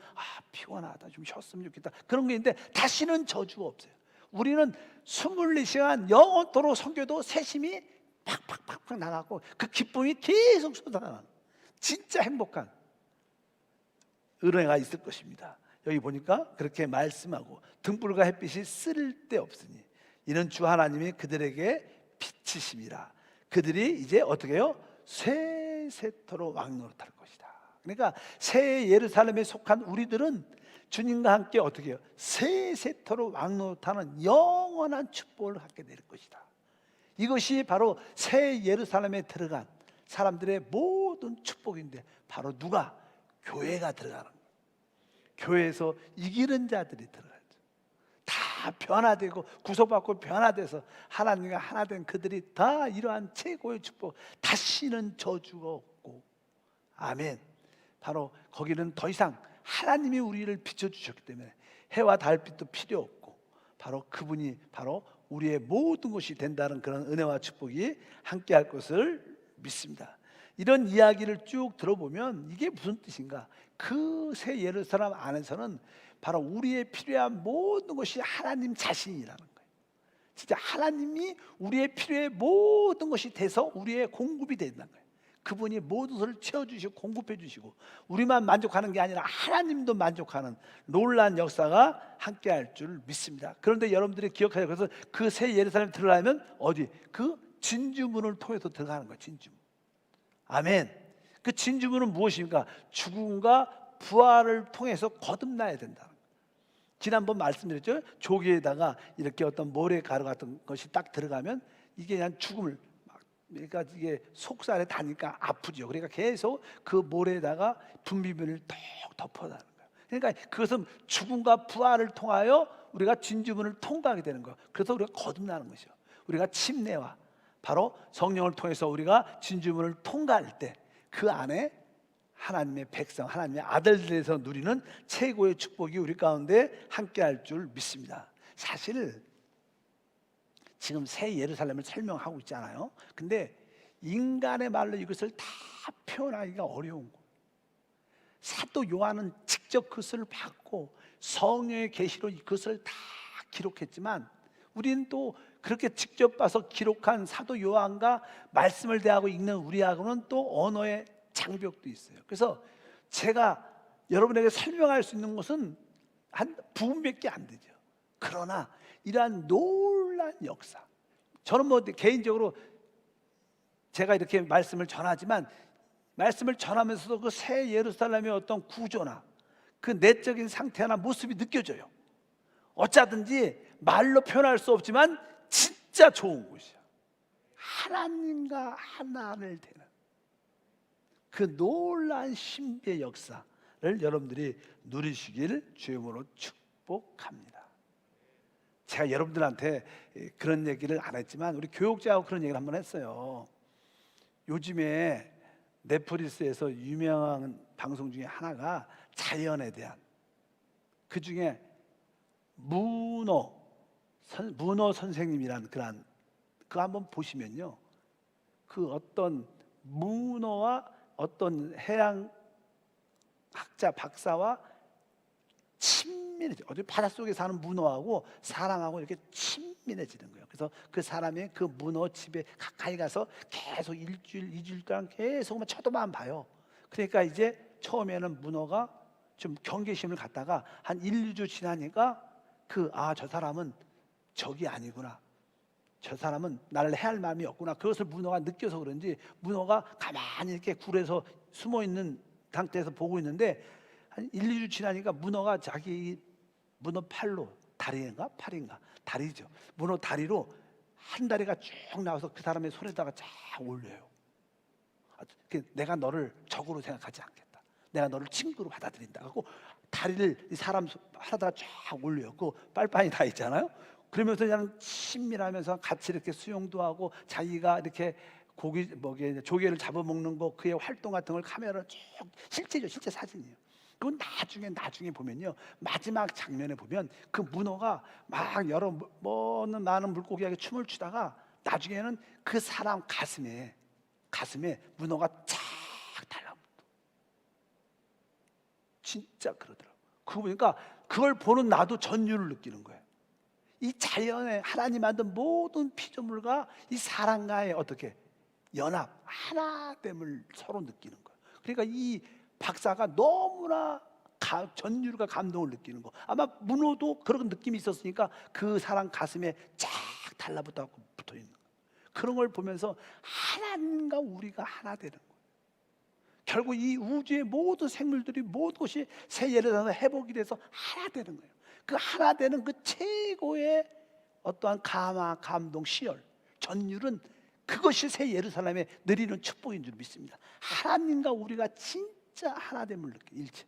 피곤하다 좀 쉬었으면 좋겠다 그런 게 있는데 다시는 저주가 없어요. 우리는 24시간 영원토록 섬겨도 새심이 팍팍팍팍 나가고 그 기쁨이 계속 쏟아나는 진짜 행복한 은혜가 있을 것입니다. 여기 보니까 그렇게 말씀하고 등불과 햇빛이 쓸데없으니 이는 주 하나님이 그들에게 빛이심이라. 그들이 이제 어떻게 해요? 세세토록 왕노릇할 것이다. 그러니까 새 예루살렘에 속한 우리들은 주님과 함께 어떻게 해요? 세세토록 왕노릇하는 영원한 축복을 갖게 될 것이다. 이것이 바로 새 예루살렘에 들어간 사람들의 모든 축복인데 바로 누가? 교회가 들어가는 거예요. 교회에서 이기는 자들이 들어가죠. 다 변화되고 구속받고 변화돼서 하나님과 하나 된 그들이 다 이러한 최고의 축복, 다시는 저주가 없고 아멘. 바로 거기는 더 이상 하나님이 우리를 비춰주셨기 때문에 해와 달빛도 필요 없고 바로 그분이 바로 우리의 모든 것이 된다는 그런 은혜와 축복이 함께할 것을 믿습니다. 이런 이야기를 쭉 들어보면 이게 무슨 뜻인가? 그 새 예루살렘 안에서는 바로 우리의 필요한 모든 것이 하나님 자신이라는 거예요. 진짜 하나님이 우리의 필요의 모든 것이 돼서 우리의 공급이 된다는 거예요. 그분이 모든 것을 채워주시고 공급해 주시고 우리만 만족하는 게 아니라 하나님도 만족하는 놀라운 역사가 함께할 줄 믿습니다. 그런데 여러분들이 기억하세요. 그래서 그 새 예루살렘 들어가면 어디? 그 진주문을 통해서 들어가는 거예요. 진주문. 아멘. 그 진주문은 무엇입니까? 죽음과 부활을 통해서 거듭나야 된다. 지난번 말씀드렸죠. 조기에다가 이렇게 어떤 모래가루 같은 것이 딱 들어가면 이게 그냥 죽음을 그러니까 이게 속살에 닿으니까 아프죠. 그러니까 계속 그 모래에다가 분비물을 톡 덮어다는 거예요. 그러니까 그것은 죽음과 부활을 통하여 우리가 진주문을 통과하게 되는 거예요. 그래서 우리가 거듭나는 것이죠. 우리가 침례와 바로 성령을 통해서 우리가 진주문을 통과할 때 그 안에 하나님의 백성, 하나님의 아들들에서 누리는 최고의 축복이 우리 가운데 함께할 줄 믿습니다. 사실 지금 새 예루살렘을 설명하고 있잖아요. 근데 인간의 말로 이것을 다 표현하기가 어려운 거예요. 사도 요한은 직접 그것을 받고 성령의 계시로 그것을 다 기록했지만 우리는 또 그렇게 직접 봐서 기록한 사도 요한과 말씀을 대하고 읽는 우리하고는 또 언어의 장벽도 있어요. 그래서 제가 여러분에게 설명할 수 있는 것은 한 부분밖에 안 되죠. 그러나 이러한 놀라운 역사, 저는 뭐 개인적으로 제가 이렇게 말씀을 전하지만 말씀을 전하면서도 그 새 예루살렘의 어떤 구조나 그 내적인 상태나 모습이 느껴져요. 어쩌든지 말로 표현할 수 없지만 진짜 좋은 곳이야. 하나님과 하나를 되는 그 놀라운 신비의 역사를 여러분들이 누리시길 주님으로 축복합니다. 제가 여러분들한테 그런 얘기를 안 했지만 우리 교육자하고 그런 얘기를 한번 했어요. 요즘에 넷플릭스에서 유명한 방송 중에 하나가 자연에 대한, 그 중에 문어 선생님이란 그런, 그거 한번 보시면요, 그 어떤 문어와 어떤 해양 학자 박사와 친밀해져. 어디 바닷속에 사는 문어하고 사람하고 이렇게 친밀해지는 거예요. 그래서 그 사람이 그 문어 집에 가까이 가서 계속 일주일, 2주일 동안 계속 쳐다만 봐요. 그러니까 이제 처음에는 문어가 좀 경계심을 갖다가 한 1, 2주 지나니까 저 사람은 적이 아니구나, 저 사람은 나를 해할 마음이 없구나, 그것을 문어가 느껴서 그런지 문어가 가만히 이렇게 굴에서 숨어있는 상태에서 보고 있는데 한 1, 2주 지나니까 문어가 자기 문어 팔로, 다리인가 팔인가, 다리죠, 문어 다리로 한 다리가 쭉 나와서 그 사람의 손에다가 쫙 올려요. 내가 너를 적으로 생각하지 않겠다, 내가 너를 친구로 받아들인다 하고 다리를 이 사람 하다가 쫙 올려요. 그 빨판이 다 있잖아요. 그러면서 그냥 친밀하면서 같이 이렇게 수영도 하고 자기가 이렇게 조개를 잡아먹는 거, 그의 활동 같은 걸 카메라로 쭉, 실제죠, 실제 사진이에요. 그건 나중에 보면요, 마지막 장면에 보면 그 문어가 막 여러 많은 물고기에게 춤을 추다가 나중에는 그 사람 가슴에 문어가 착 달라붙어. 진짜 그러더라고. 그거 보니까 그걸 보는 나도 전율을 느끼는 거예요. 이 자연에 하나님 만든 모든 피조물과 이 사람과의 어떻게 연합, 하나됨을 서로 느끼는 거예요. 그러니까 이 박사가 너무나 전율과 감동을 느끼는 거. 아마 문어도 그런 느낌이 있었으니까 그 사람 가슴에 쫙 달라붙어 있는 거예요. 그런 걸 보면서 하나님과 우리가 하나 되는 거예요. 결국 이 우주의 모든 생물들이 모든 것이 새 예루살렘 회복이 돼서 하나 되는 거예요. 그 하나 되는 그 최고의 어떠한 감동, 시열, 전율은 그것이 새 예루살렘에 누리는 축복인 줄 믿습니다. 하나님과 우리가 진짜 하나됨을 느끼는 일체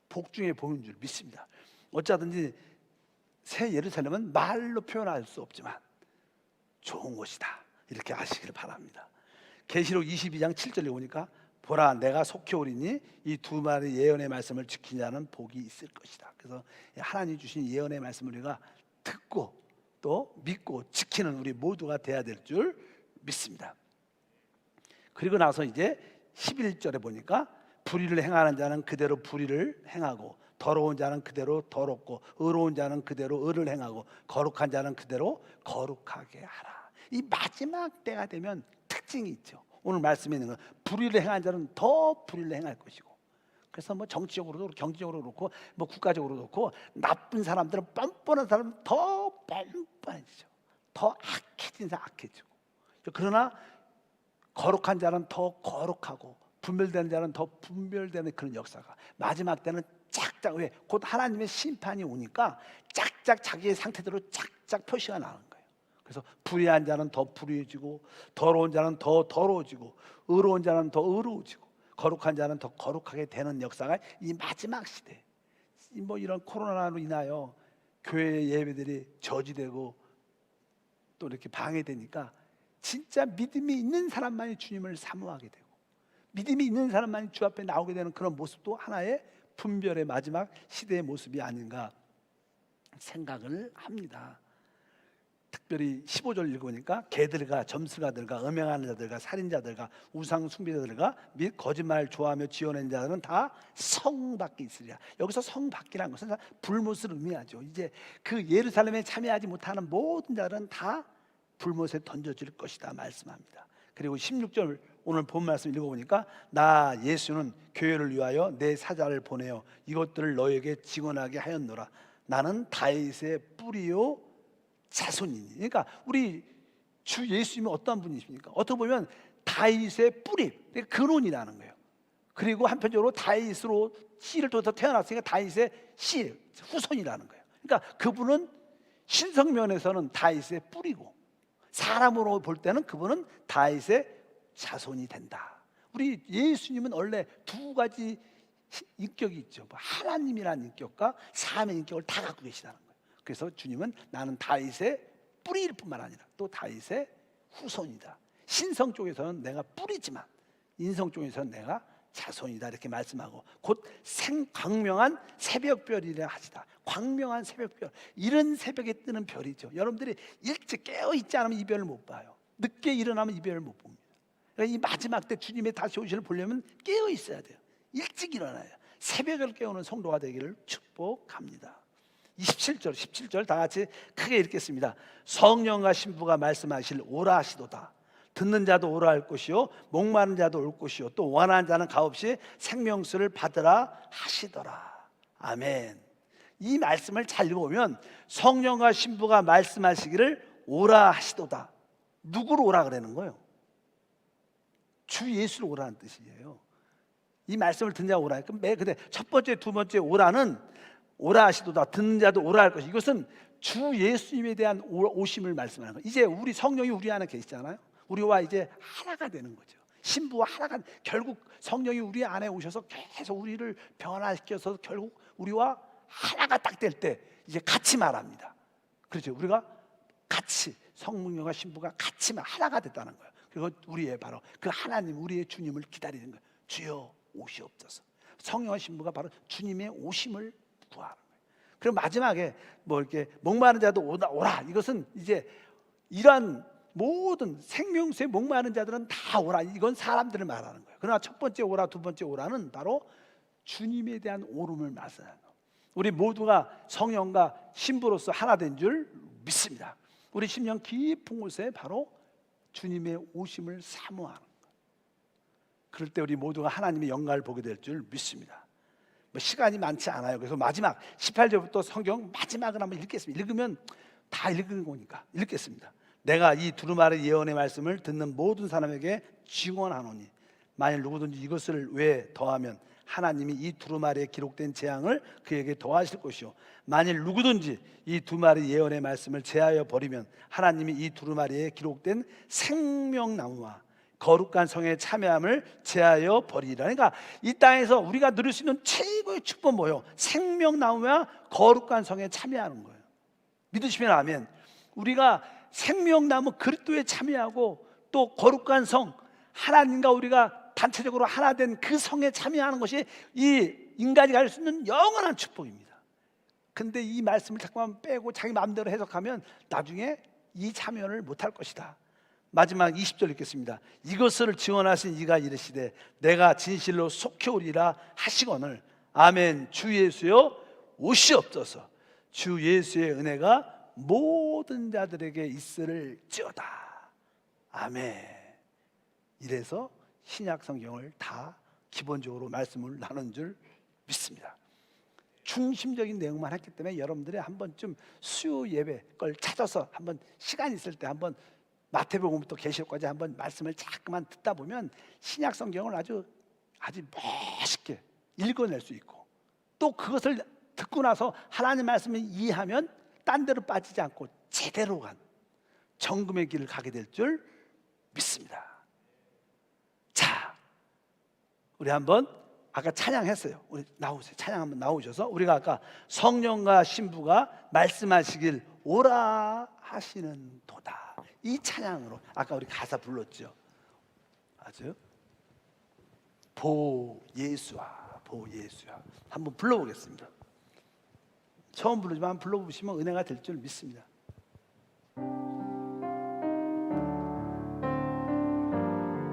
복 중에 복인 줄 믿습니다. 어쩌든지 새 예루살렘은 말로 표현할 수 없지만 좋은 곳이다, 이렇게 아시기를 바랍니다. 계시록 22장 7절에 보니까 보라, 내가 속히 오리니 이 두 마리 예언의 말씀을 지킨 자는 복이 있을 것이다. 그래서 하나님 주신 예언의 말씀을 우리가 듣고 또 믿고 지키는 우리 모두가 돼야 될 줄 믿습니다. 그리고 나서 이제 11절에 보니까 불의를 행하는 자는 그대로 불의를 행하고, 더러운 자는 그대로 더럽고, 의로운 자는 그대로 의를 행하고, 거룩한 자는 그대로 거룩하게 하라. 이 마지막 때가 되면 특징이 있죠. 오늘 말씀에 있는 건 불의를 행하는 자는 더 불의를 행할 것이고, 그래서 정치적으로도 경제적으로도 그렇고 국가적으로도 그렇고 나쁜 사람들은, 뻔뻔한 사람은 더 뻔뻔해지죠. 더 악해진 사람 악해지고, 그러나 거룩한 자는 더 거룩하고 분별되는 자는 더 분별되는 그런 역사가 마지막 때는 짝짝, 왜? 곧 하나님의 심판이 오니까 짝짝 자기의 상태대로 짝짝 표시가 나는 거예요. 그래서 불의한 자는 더 불의해지고, 더러운 자는 더 더러워지고, 의로운 자는 더 의로워지고, 거룩한 자는 더 거룩하게 되는 역사가 이 마지막 시대, 이런 코로나로 인하여 교회 예배들이 저지되고 또 이렇게 방해되니까 진짜 믿음이 있는 사람만이 주님을 사모하게 되고, 믿음이 있는 사람만이 주 앞에 나오게 되는 그런 모습도 하나의 분별의 마지막 시대의 모습이 아닌가 생각을 합니다. 특별히 15절 읽으니까 개들과 점술가들과 음행하는 자들과 살인자들과 우상 숭배자들과 및 거짓말을 좋아하며 지어낸 자들은 다 성 밖에 있으리라. 여기서 성 밖이라는 것은 불못을 의미하죠. 이제 그 예루살렘에 참여하지 못하는 모든 자들은 다 불못에 던져질 것이다 말씀합니다. 그리고 16절 오늘 본 말씀 읽어보니까 나 예수는 교회를 위하여 내 사자를 보내어 이것들을 너에게 증언하게 하였노라. 나는 다윗의 뿌리요 자손이니. 그러니까 우리 주 예수님은 어떤 분이십니까? 어떻게 보면 다윗의 뿌리, 그러니까 근원이라는 거예요. 그리고 한편적으로 다윗으로 씨를 통해서 태어났으니까 다윗의 씨, 후손이라는 거예요. 그러니까 그분은 신성면에서는 다윗의 뿌리고 사람으로 볼 때는 그분은 다윗의 자손이 된다. 우리 예수님은 원래 두 가지 인격이 있죠. 하나님이라는 인격과 사람의 인격을 다 갖고 계시다는 거예요. 그래서 주님은 나는 다윗의 뿌리일 뿐만 아니라 또 다윗의 후손이다. 신성 쪽에서는 내가 뿌리지만 인성 쪽에서는 내가 자손이다 이렇게 말씀하고 곧 광명한 새벽별이라 하시다. 광명한 새벽별, 이런 새벽에 뜨는 별이죠. 여러분들이 일찍 깨어있지 않으면 이 별을 못 봐요. 늦게 일어나면 이 별을 못 봅니다. 그러니까 이 마지막 때 주님의 다시 오시를 보려면 깨어있어야 돼요. 일찍 일어나요. 새벽을 깨우는 성도가 되기를 축복합니다. 17절 다 같이 크게 읽겠습니다. 성령과 신부가 말씀하실 오라 하시도다. 듣는 자도 오라 할 것이요 목마른 자도 올 것이요 또 원하는 자는 값없이 생명수를 받으라 하시더라. 아멘. 이 말씀을 잘 읽어보면 성령과 신부가 말씀하시기를 오라 하시도다. 누구를 오라 그러는 거예요? 주 예수를 오라는 뜻이에요. 이 말씀을 듣는 자가 오라. 근데 첫 번째, 두 번째 오라는 오라 하시도다. 듣는 자도 오라 할 것이. 이것은 주 예수님에 대한 오심을 말씀하는 거예요. 이제 우리 성령이 우리 안에 계시잖아요. 우리와 이제 하나가 되는 거죠. 신부와 하나가, 결국 성령이 우리 안에 오셔서 계속 우리를 변화시켜서 결국 우리와 하나가 딱 될 때 이제 같이 말합니다. 그렇죠. 우리가 같이 성령과 신부가 같이 하나가 됐다는 거예요. 그리고 우리의 바로 그 하나님, 우리의 주님을 기다리는 거예요. 주여 오시옵소서. 성령과 신부가 바로 주님의 오심을 구하는 거예요. 그리고 마지막에 뭐 이렇게 목마른 자도 오라. 이것은 이제 이러한 모든 생명수에 목마른 자들은 다 오라. 이건 사람들을 말하는 거예요. 그러나 첫 번째 오라, 두 번째 오라는 바로 주님에 대한 오름을 말하는 거예요. 우리 모두가 성령과 신부로서 하나 된 줄 믿습니다. 우리 심령 깊은 곳에 바로 주님의 오심을 사모하는 거예요. 그럴 때 우리 모두가 하나님의 영광을 보게 될 줄 믿습니다. 시간이 많지 않아요. 그래서 마지막 18절부터 성경 마지막을 한번 읽겠습니다. 읽으면 다 읽은 거니까 읽겠습니다. 내가 이 두루마리 예언의 말씀을 듣는 모든 사람에게 증언하노니 만일 누구든지 이것을 외에 더하면 하나님이 이 두루마리에 기록된 재앙을 그에게 더하실 것이요 만일 누구든지 이 두루마리 예언의 말씀을 제하여 버리면 하나님이 이 두루마리에 기록된 생명나무와 거룩한 성의 참여함을 제하여 버리리라. 그러니까 이 땅에서 우리가 누릴 수 있는 최고의 축복 뭐예요? 생명나무와 거룩한 성에 참여하는 거예요. 믿으시면 아멘. 우리가 생명나무 그리스도에 참여하고 또 거룩한 성, 하나님과 우리가 단체적으로 하나 된 그 성에 참여하는 것이 이 인간이 가질 수 있는 영원한 축복입니다. 근데 이 말씀을 자꾸만 빼고 자기 마음대로 해석하면 나중에 이 참여를 못할 것이다. 마지막 20절 읽겠습니다. 이것을 증언하신 이가 이르시되 내가 진실로 속히 오리라 하시거늘 아멘. 주 예수여 오시옵소서. 주 예수의 은혜가 모든 자들에게 있을지어다. 아멘. 이래서 신약 성경을 다 기본적으로 말씀을 나눈 줄 믿습니다. 중심적인 내용만 했기 때문에 여러분들이 한 번쯤 수요 예배 걸 찾아서 한번 시간 있을 때 한번 마태복음부터 계시록까지 한번 말씀을 자꾸만 듣다 보면 신약 성경을 아주 멋있게 읽어낼 수 있고 또 그것을 듣고 나서 하나님 말씀을 이해하면 딴 데로 빠지지 않고 제대로 간 정금의 길을 가게 될 줄 믿습니다. 자, 우리 한번 아까 찬양했어요. 우리 나오세요. 찬양 한번 나오셔서 우리가 아까 성령과 신부가 말씀하시길 오라 하시는 도다. 이 찬양으로 아까 우리 가사 불렀죠. 아주 보 예수와 보 예수야. 한번 불러보겠습니다. 처음 부르지만 불러보시면 은혜가 될 줄 믿습니다.